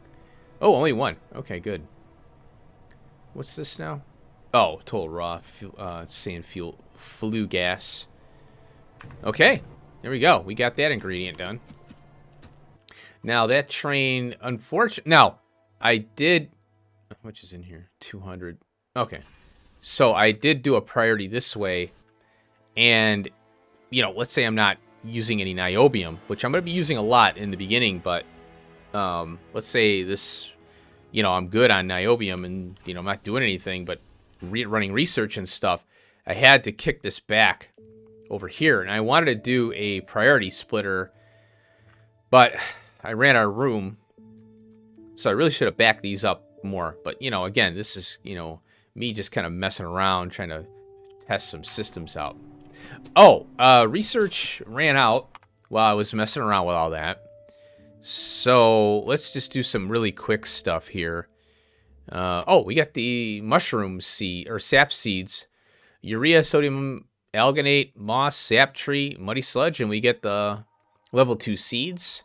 Oh, only one. Okay, good. What's this now? Oh, total raw. Sand fuel. Flue gas. Okay. There we go. We got that ingredient done. Now, that train, unfortunately... Now, I did... How much is in here? 200. Okay. So, I did do a priority this way. And, let's say I'm not using any niobium, which I'm going to be using a lot in the beginning, but let's say this, I'm good on niobium and, I'm not doing anything but running research and stuff. I had to kick this back over here, and I wanted to do a priority splitter, but I ran out of room, so I really should have backed these up more. But, again, this is, me just kind of messing around, trying to test some systems out. Oh, research ran out while I was messing around with all that. So let's just do some really quick stuff here. Oh, we got the mushroom seed or sap seeds, urea, sodium alginate, moss, sap tree, muddy sludge, and we get the level 2 seeds.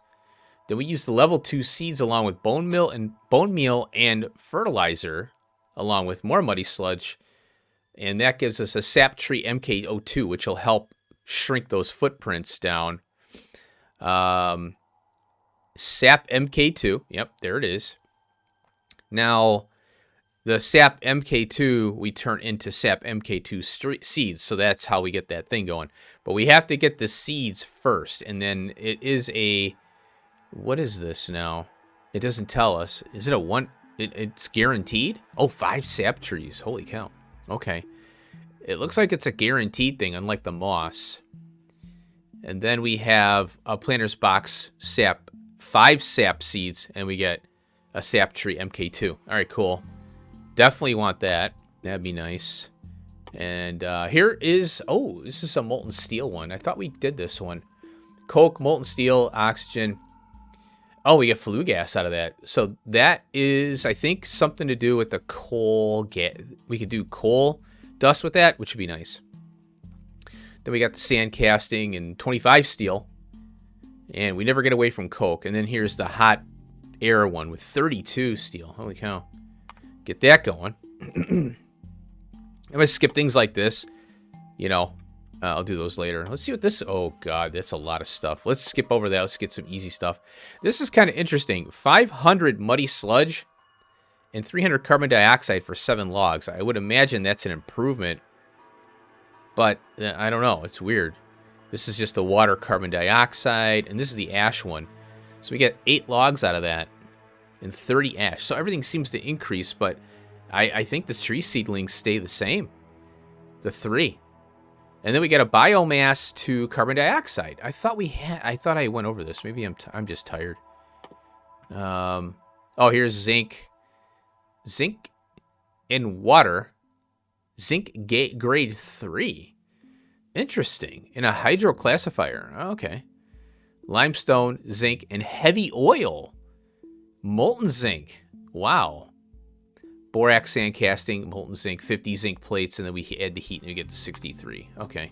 Then we use the level 2 seeds along with bone meal and fertilizer, along with more muddy sludge. And that gives us a sap tree MK02, which will help shrink those footprints down. Sap MK2. Yep, there it is. Now, the sap MK2, we turn into sap MK2 seeds. So that's how we get that thing going. But we have to get the seeds first. And then it is a... What is this now? It doesn't tell us. Is it a one... It's guaranteed? Oh, 5 sap trees. Holy cow. Okay. It looks like it's a guaranteed thing, unlike the moss. And then we have a planter's box sap, 5 sap seeds, and we get a sap tree MK2. All right, cool. Definitely want that. That'd be nice. And here is, oh, this is a molten steel one. I thought we did this one. Coke, molten steel, oxygen. Oh, we get flue gas out of that. So that is, I think, something to do with the coal gas. We could do coal dust with that, which would be nice. Then we got the sand casting and 25 steel. And we never get away from coke. And then here's the hot air one with 32 steel. Holy cow. Get that going. I'm going to skip things like this. I'll do those later. Let's see what this... Oh, God, that's a lot of stuff. Let's skip over that. Let's get some easy stuff. This is kind of interesting. 500 muddy sludge and 300 carbon dioxide for 7 logs. I would imagine that's an improvement. But I don't know. It's weird. This is just the water carbon dioxide. And this is the ash one. So we get 8 logs out of that. And 30 ash. So everything seems to increase. But I think the tree seedlings stay the same. The 3. And then we get a biomass to carbon dioxide. I thought I went over this. Maybe I'm just tired. Oh, here's zinc. Zinc in water. Zinc grade 3. Interesting. In a hydroclassifier. Okay. Limestone, zinc, and heavy oil. Molten zinc. Wow. Borax sand casting, molten zinc, 50 zinc plates, and then we add the heat and we get to 63. Okay.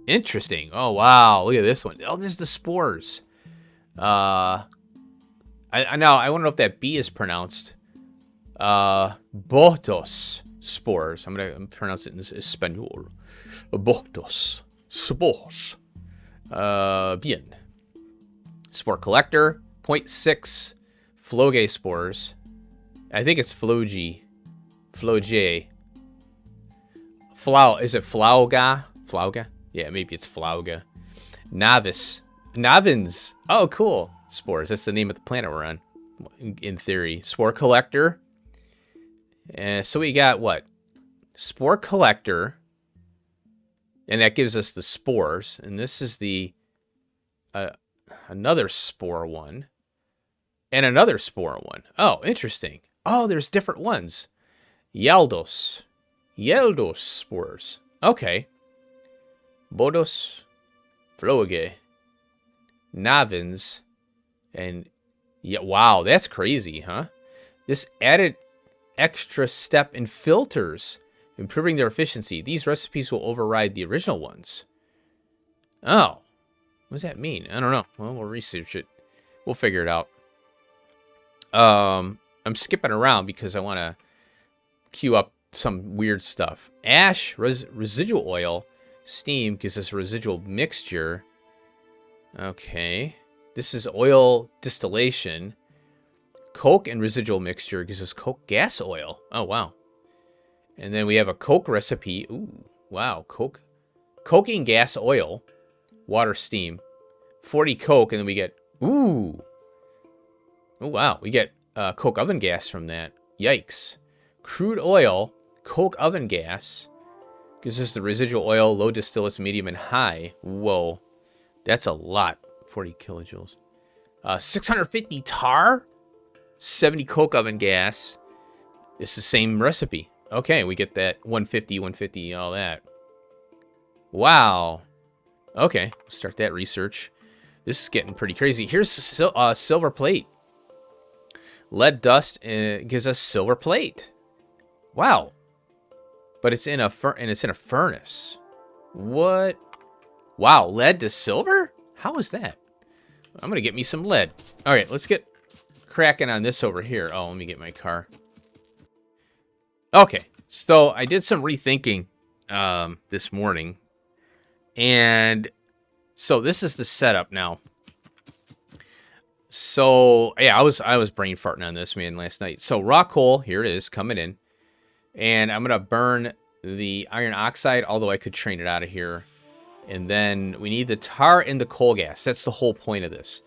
Interesting. Oh, wow. Look at this one. Oh, this is the spores. I want to know if that B is pronounced. Botos. spores. I'm going to pronounce it in Espanol. Abortos. Spores. Bien. Spore collector. 0.6 Floge spores. I think it's Floge. Floge. Is it Flauga? Flauga? Yeah, maybe it's Flauga. Novice. Novins. Oh, cool. Spores. That's the name of the planet we're on, in theory. Spore collector. So we got what? Spore collector. And that gives us the spores. And this is the another spore one. And another spore one. Oh, interesting. Oh, there's different ones. Yaldos. Yaldos spores. Okay. Bodos. Floge. Novins. And yeah, wow, that's crazy, huh? This added extra step in filters, improving their efficiency. These recipes will override the original ones. Oh. What does that mean? I don't know. Well, we'll research it. We'll figure it out. I'm skipping around because I want to queue up some weird stuff. Ash, residual oil, steam gives us a residual mixture. Okay. This is oil distillation. Coke and residual mixture gives us coke gas oil. Oh, wow. And then we have a coke recipe. Ooh, wow. Coking gas oil, water, steam, 40 coke, and then we get, ooh. Oh, wow. We get coke oven gas from that. Yikes. Crude oil, coke oven gas, gives us the residual oil, low distillates, medium, and high. Whoa. That's a lot. 40 kilojoules. 650 tar, 70 coke oven gas. It's the same recipe. Okay, we get that 150, all that. Wow. Okay, we'll start that research. This is getting pretty crazy. Here's silver plate. Lead dust gives us silver plate. Wow. But it's in a furnace. What? Wow, lead to silver? How is that? I'm going to get me some lead. All right, let's get cracking on this over here. Oh, let me get my car. Okay, so I did some rethinking this morning. And so this is the setup now. So, yeah, I was brain farting on this, man, last night. So, raw coal, here it is, coming in. And I'm going to burn the iron oxide, although I could train it out of here. And then we need the tar and the coal gas. That's the whole point of this.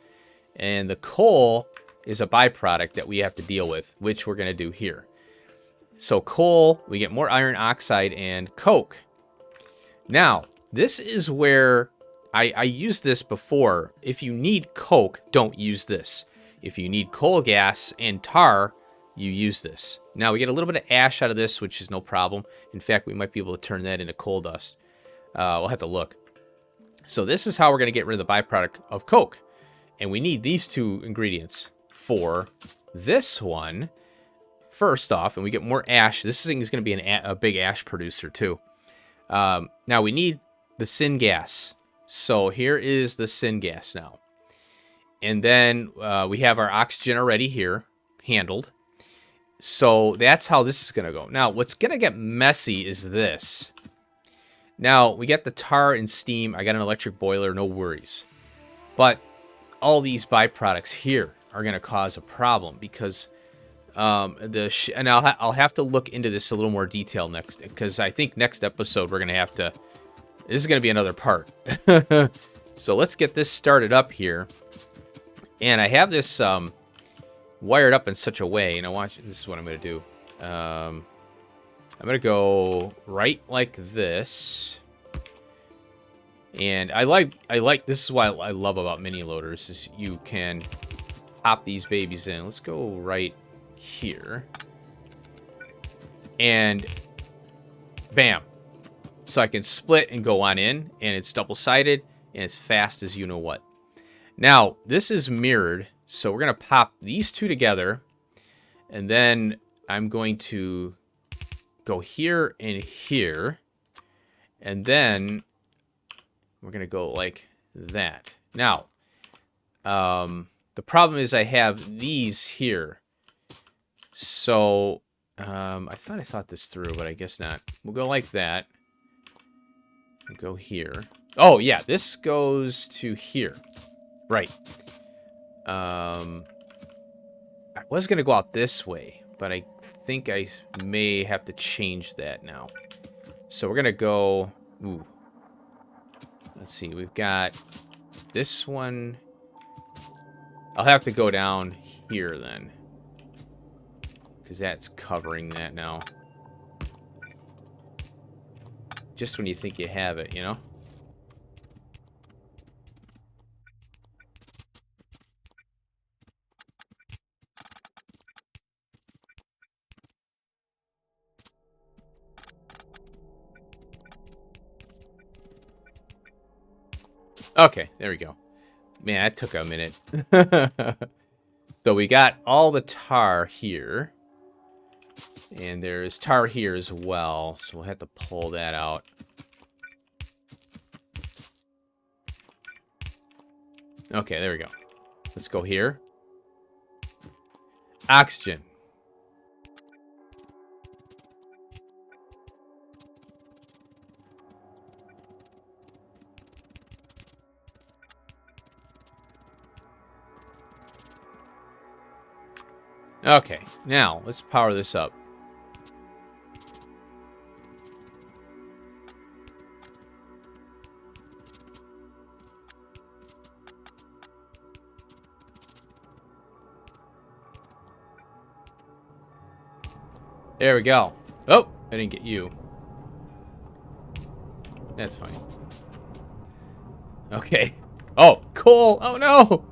And the coal is a byproduct that we have to deal with, which we're going to do here. So, coal, we get more iron oxide and coke. Now, this is where I used this before. If you need coke, don't use this. If you need coal gas and tar, you use this. Now, we get a little bit of ash out of this, which is no problem. In fact, we might be able to turn that into coal dust. We'll have to look. So this is how we're going to get rid of the byproduct of coke. And we need these two ingredients for this one. First off, and we get more ash. This thing is going to be a big ash producer, too. Now, we need the syngas. So here is the syngas now. And then we have our oxygen already here, handled. So that's how this is going to go. Now, what's going to get messy is this. Now, we get the tar and steam. I got an electric boiler, no worries. But all these byproducts here are going to cause a problem because and I'll have to look into this a little more detail next, because I think next episode we're going to have to, this is going to be another part. So let's get this started up here. And I have this wired up in such a way, and this is what I'm going to do. I'm going to go right like this. And I like, this is what I love about mini loaders, is you can pop these babies in. Let's go right here. And bam. So I can split and go on in, and it's double-sided, and it's fast as you know what. Now, this is mirrored, so we're going to pop these two together, and then I'm going to go here and here, and then we're going to go like that. Now, the problem is I have these here, so I thought this through, but I guess not. We'll go like that. We'll go here. Oh, yeah, this goes to here. Right. I was going to go out this way, but I think I may have to change that now. So we're going to go... Ooh. Let's see. We've got this one. I'll have to go down here then, because that's covering that now. Just when you think you have it, you know? Okay, there we go. Man, that took a minute. So we got all the tar here. And there's tar here as well, so we'll have to pull that out. Okay, there we go. Let's go here. Oxygen. Okay, now let's power this up. There we go. Oh, I didn't get you. That's fine. Okay. Oh, coal. Oh, no.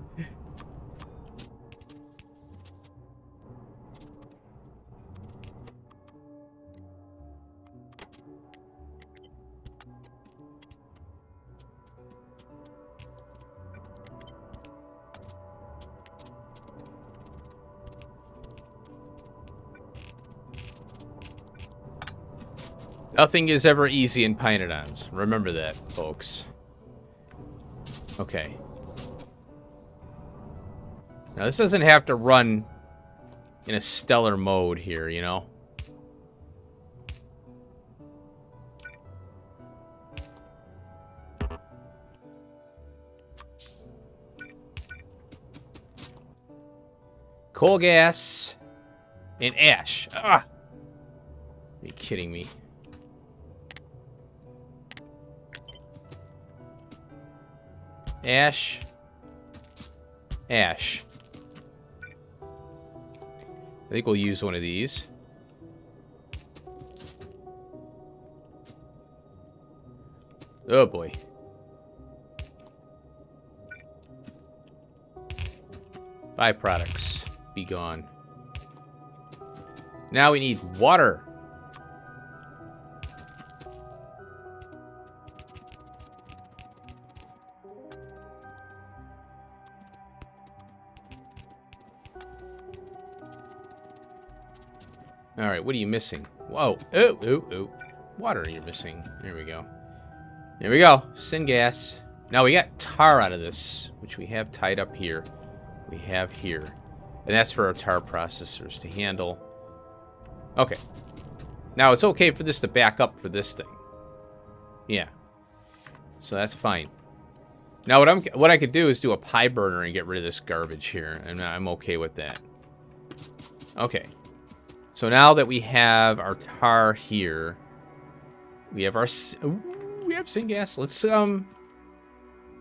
Nothing is ever easy in pYanodons. Remember that, folks. Okay. Now, this doesn't have to run in a stellar mode here, you know? Coal gas and ash. Ah! Are you kidding me? Ash. Ash. I think we'll use one of these. Oh boy. Byproducts. Be gone. Now we need water. Alright, what are you missing? Whoa. Oh, oh, oh. Water you're missing. There we go. There we go. Syngas. Now we got tar out of this, which we have tied up here. We have here. And that's for our tar processors to handle. Okay. Now it's okay for this to back up for this thing. Yeah. So that's fine. Now what I could do is do a pie burner and get rid of this garbage here. And I'm okay with that. Okay. So now that we have our tar here, we have our we have syngas.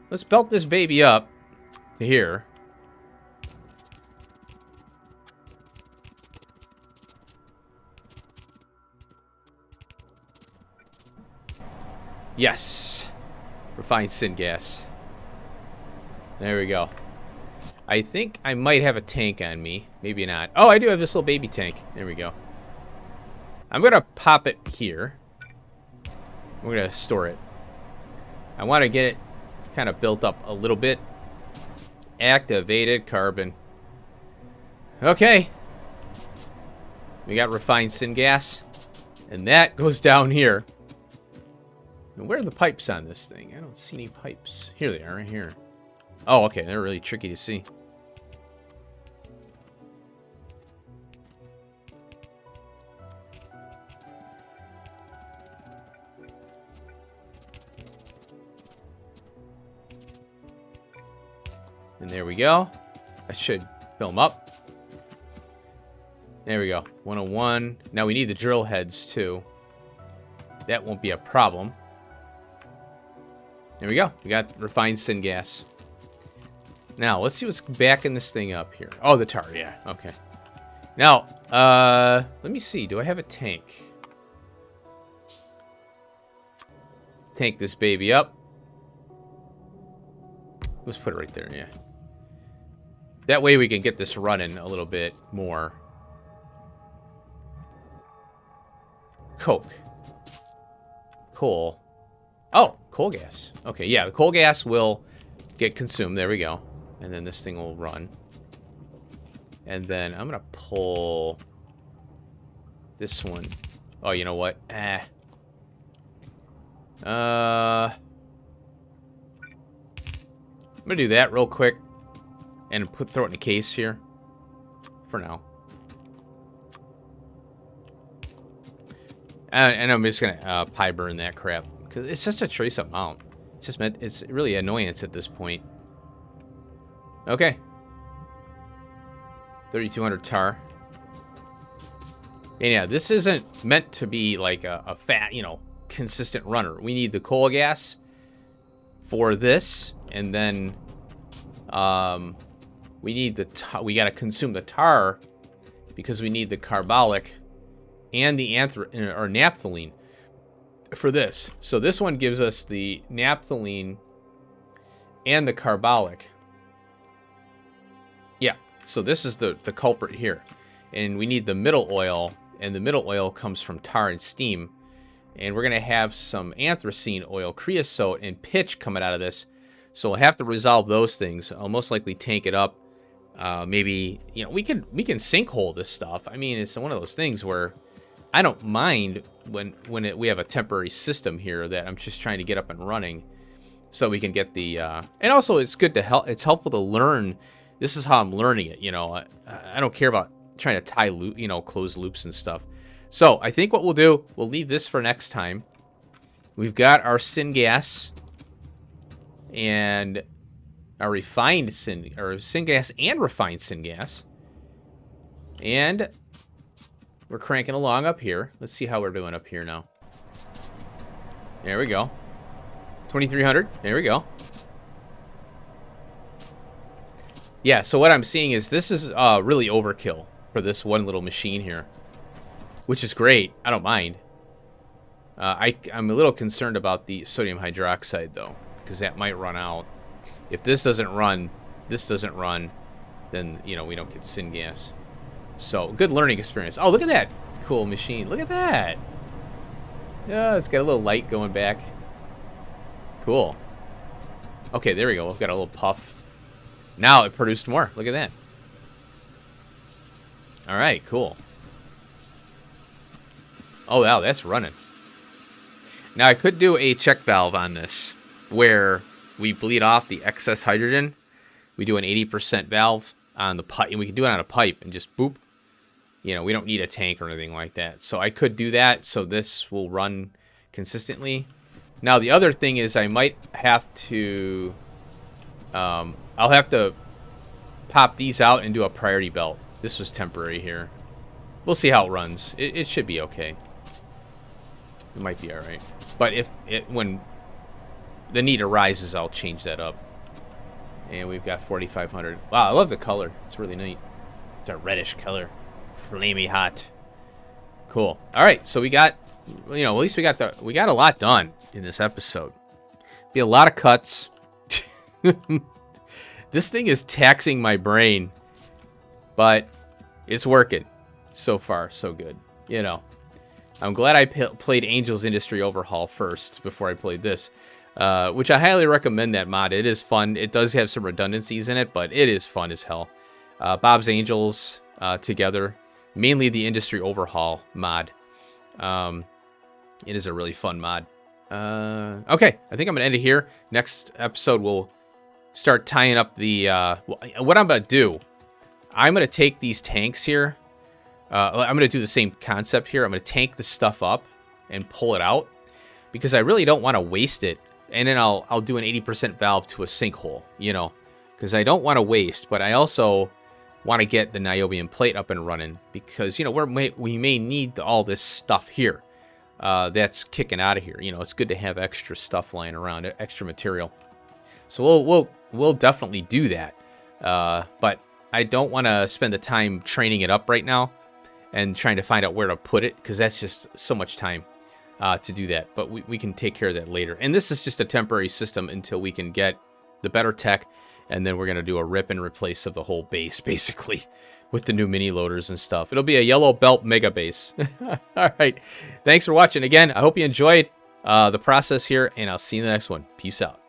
Let's belt this baby up to here. Yes. Refined syngas. There we go. I think I might have a tank on me. Maybe not. Oh, I do have this little baby tank. There we go. I'm going to pop it here. We're going to store it. I want to get it kind of built up a little bit. Activated carbon. Okay. We got refined syngas. And that goes down here. And where are the pipes on this thing? I don't see any pipes. Here they are, right here. Oh, okay. They're really tricky to see. And there we go. That should fill them up. There we go. 101. Now we need the drill heads, too. That won't be a problem. There we go. We got refined syngas. Now, let's see what's backing this thing up here. Oh, the tar. Yeah. Okay. Now, let me see. Do I have a tank? Tank this baby up. Let's put it right there. Yeah. That way we can get this running a little bit more. Coke. Coal. Oh, coal gas. Okay, yeah, the coal gas will get consumed. There we go. And then this thing will run. And then I'm going to pull this one. Oh, you know what? I'm going to do that real quick. And throw it in a case here. For now. And I'm just going to pie burn that crap. Because it's just a trace amount. It's just it's really annoyance at this point. Okay. 3,200 tar. And yeah, this isn't meant to be like a fat, you know, consistent runner. We need the coal gas for this. And then we need we got to consume the tar because we need the carbolic and the naphthalene for this. So this one gives us the naphthalene and the carbolic. Yeah, so this is the culprit here. And we need the middle oil, and the middle oil comes from tar and steam. And we're going to have some anthracene oil, creosote, and pitch coming out of this. So we'll have to resolve those things. I'll most likely tank it up. Maybe, you know, we can sinkhole this stuff. I mean, it's one of those things where I don't mind when we have a temporary system here that I'm just trying to get up and running, so we can get the. And also, it's good to help. It's helpful to learn. This is how I'm learning it. You know, I don't care about trying to tie loop, you know, close loops and stuff. So I think what we'll do, we'll leave this for next time. We've got our syngas and our refined syngas and refined syngas, and we're cranking along up here. Let's see how we're doing up here now. There we go. 2,300. There we go. Yeah, so what I'm seeing is this is really overkill for this one little machine here, which is great. I don't mind. I'm a little concerned about the sodium hydroxide, though, because that might run out. If this doesn't run, then, you know, we don't get syngas. So, good learning experience. Oh, look at that cool machine. Look at that. Yeah, it's got a little light going back. Cool. Okay, there we go. We've got a little puff. Now it produced more. Look at that. All right, cool. Oh, wow, that's running. Now, I could do a check valve on this where we bleed off the excess hydrogen. We do an 80% valve on the pipe, and we can do it on a pipe and just boop. You know, we don't need a tank or anything like that. So I could do that so this will run consistently. Now, the other thing is I might have to... I'll have to pop these out and do a priority belt. This was temporary here. We'll see how it runs. It should be okay. It might be all right. But when the need arises, I'll change that up. And we've got 4,500. Wow, I love the color. It's really neat. It's a reddish color. Flamey hot. Cool. All right, so we got, you know, at least we got a lot done in this episode. Be a lot of cuts. This thing is taxing my brain, but it's working. So far, so good. You know, I'm glad I played Angel's Industry Overhaul first before I played this, which I highly recommend that mod. It is fun. It does have some redundancies in it, but it is fun as hell. Bob's Angels together, mainly the Industry Overhaul mod. It is a really fun mod. Okay, I think I'm gonna end it here. Next episode, we'll start tying up the. What I'm gonna do, I'm gonna take these tanks here. I'm gonna do the same concept here. I'm gonna tank the stuff up and pull it out because I really don't want to waste it. And then I'll do an 80% valve to a sinkhole, you know, because I don't want to waste, but I also want to get the niobium plate up and running because, you know, we may need all this stuff here that's kicking out of here. You know, it's good to have extra stuff lying around, extra material. So we'll definitely do that. But I don't want to spend the time training it up right now and trying to find out where to put it, because that's just so much time to do that. But we can take care of that later. And this is just a temporary system until we can get the better tech, and then we're going to do a rip and replace of the whole base, basically, with the new mini loaders and stuff. It'll be a yellow belt mega base. All right. Thanks for watching. Again, I hope you enjoyed the process here, and I'll see you in the next one. Peace out.